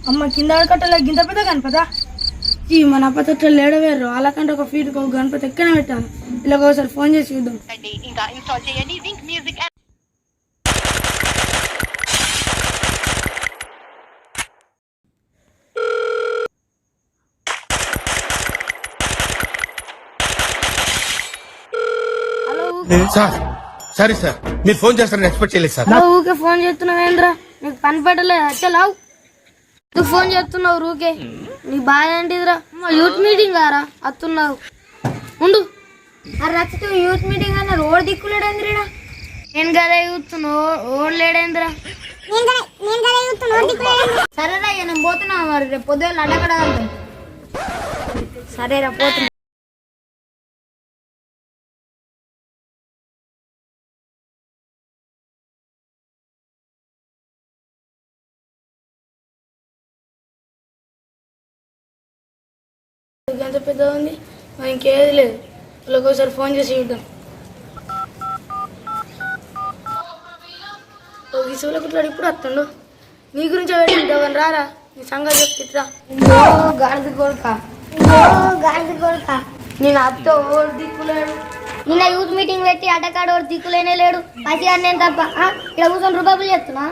అమ్మ కింద కట్టలే గింత పెద్ద గణపత ఈ మన అప్పతట్లో లేడవేరు అలాకంటే ఒక ఫీట్ ఒక గణపతి ఎక్కడ పెట్టాను ఇలా ఒకసారి ఫోన్ చేసి చూద్దాం. సారీ సార్, మీరు ఫోన్ చేస్తారని ఎక్స్పెక్ట్ చేయలేదు సార్. ఊకే ఫోన్ చేస్తున్నావు ఏంద్రా, నీకు పని పెట్టలేదు అచ్చలావు. నువ్వు ఫోన్ చేస్తున్నావు ఊకే, నీకు బాధ ఏంటిదిరా? యూత్ మీటింగ్ కారా అత్తున్నావు ఉండు. రచ్చతో యూత్ మీటింగ్ అన్న రోడ్ దిక్కులేడేంద్రా. నేను కదా చూస్తున్నావు ఓడలేడేంద్రా. సరేరా నేను పోతున్నా, మరి రేపు పొద్దున్న అడ్డకడ సరేరా పోతున్నా. ఎంత పెద్ద ఉంది మరి ఇంకేది లేదు, ఒకసారి ఫోన్ చేసి చూద్దాం. సూలకుట్లాడు ఇప్పుడు వస్తుండు, నీ గురించి పెట్టింటావని రారా, నీ సంగతి చెప్తిట్రా. గాడిద కొడుక నేను అత్త ఓడి దిక్కులేడు. నిన్న యూత్ మీటింగ్ పెట్టి అడ్డకాడ ఓడి దిక్కులేనే లేడు. పసిగాడు నేను తప్ప ఇక్కడ కూర్చొని రూపాయలు చెప్తున్నా.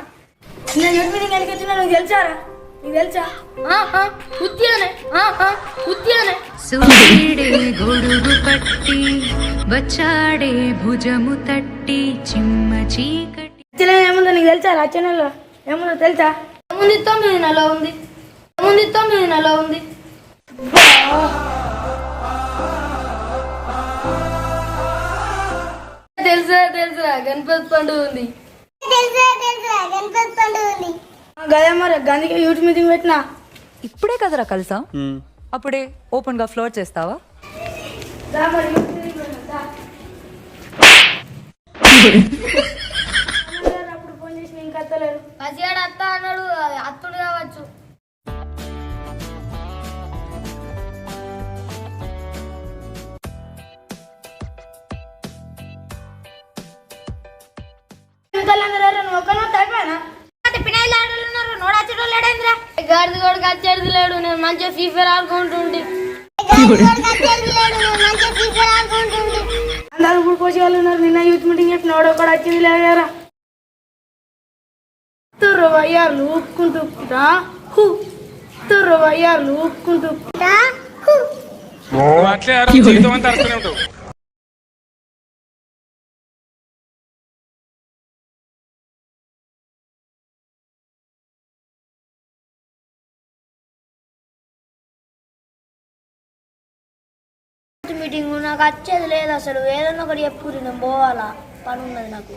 నేను యూత్ మీటింగ్ ఎందుకు వచ్చినా నువ్వు తెలుసారా? నీకు తెలుసా? సూర్యుడే గొడుగు పట్టి వచ్చాడే భుజము తట్టి చిమ్మ చీకటి. ఏముందో నీకు తెలుసా? రచనలో ఏముందో తెలుసా? ఏముంది 9 నెల ఉంది, ఏముంది 9 నెల ఉంది. తెలుసా గణపతి పండుగ ఉంది. గదే మరి గందుకే యూత్ మీటింగ్ పెట్టినా. ఇప్పుడే కదరా కలిసాం, అప్పుడే ఓపెన్ గా ఫ్లోర్ చేస్తావా? అప్పుడు ఫోన్ చేసి ఇంకా అత్తలేరు. పసిగాడు అత్త అన్నాడు, అత్తుడు కావచ్చు. గాడిద కొడుకు వచ్చేది లేడు, నేను మంచిగా ఫీఫర్ ఆడుకుంటుండే. అందరూ ఇప్పుడు కోసి వాళ్ళు ఉన్నారు. నిన్న యూత్ మీటింగ్ చెప్పిన వాడు ఒకడు వచ్చింది లేరా. వయ్యార్లు ఊపుకుంటూ వయ్యార్లు ఊపుకుంటూ మీటింగ్ నాకు వచ్చేది లేదు అసలు. ఏదన్నా ఒకటి చెప్పుకుని నేను పోవాలా, పని ఉన్నది నాకు.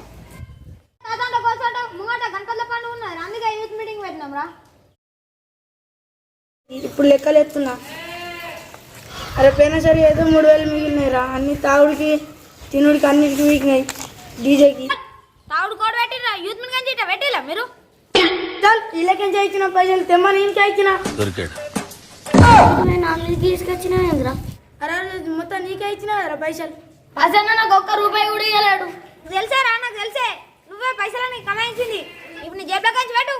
గణపతుల పండుగ ఉన్నది, అందుకే యూత్ మీటింగ్ పెట్టినాం రా. ఇప్పుడు లెక్కలు ఎత్తున్నా. అరే పోయినా సరే ఏదో 3000 మిగిలినాయి రా. అన్ని తాగుడికి తినుడికి అన్నిటికి మిగిలినాయి. డీజేకి తావుడు కోడ్ పెట్టిరా, యూత్ మీటింగ్ పెట్టిలా మీరు. చల్ ఇళ్ళకెంచి ఇచ్చిన పైసలు తెమ్మని ఇంకే ఇచ్చిన తీసుకొచ్చిన అరే మొత్తం నీకే ఇచ్చిన కదా పైసలు. అసలు నాకు ఒక్క రూపాయి కూడా ఇవ్వలేడు. తెలుసారా? నాకు తెలిసే నువ్వే పైసలని కమాయించింది. ఇప్పుడు నీ జేబులో కంచి పెట్టు.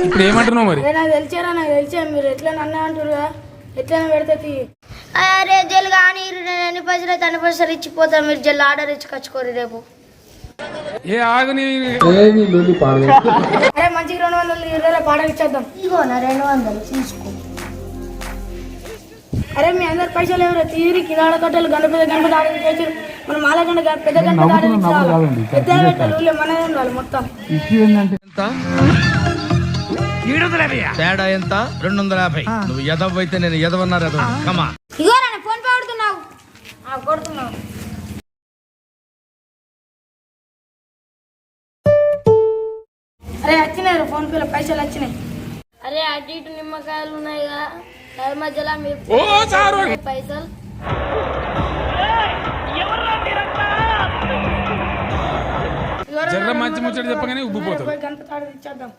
ఇప్పుడు ఏమంటున్నావు మరి? నాకు తెలిసారా? నాకు తెలిసే మీరు ఎట్లా నన్నే అంటారు, ఎట్లైనా పెడతా. అరే జల్ కానీ ఎన్ని పైసలు అయితే అన్ని పైసలు ఇచ్చిపోతా. మీరు జల్ ఆర్డర్ ఇచ్చుకొచ్చుకోరు రేపు. ఏ ఆగుని అరే మంచిగా 220 పాట ఇచ్చేద్దాం. ఇగోనా 200 తీసుకో. అరే మీ అందరు పైసలు ఎవరో తీరి కిరాడ కట్టలు గణపతి ఆడలు చేసారు. మనం మాలగండ పెద్ద గణపతి ఆడలు పెద్ద పెట్టాలి మనదే ఉండాలి మొత్తం. తేడా ఎంత? 250. నువ్వు ఎదవ అయితే నేను ఎదవన్నారు. ఇగోరా ఫోన్ పే కొడుతున్నావు. కొడుతున్నావు. అరే వచ్చినాయి ఫోన్ పేలో పైసలు వచ్చినాయి. అరే అటు ఇటు నిమ్మకాయలు ఉన్నాయి కదా, దాని మధ్యలో మీరు పైసలు. జర్ర మంచి ముచ్చట చెప్పగానే ఉబ్బిపోతాడు. గణపతి ఆడలు ఇచ్చేద్దాం.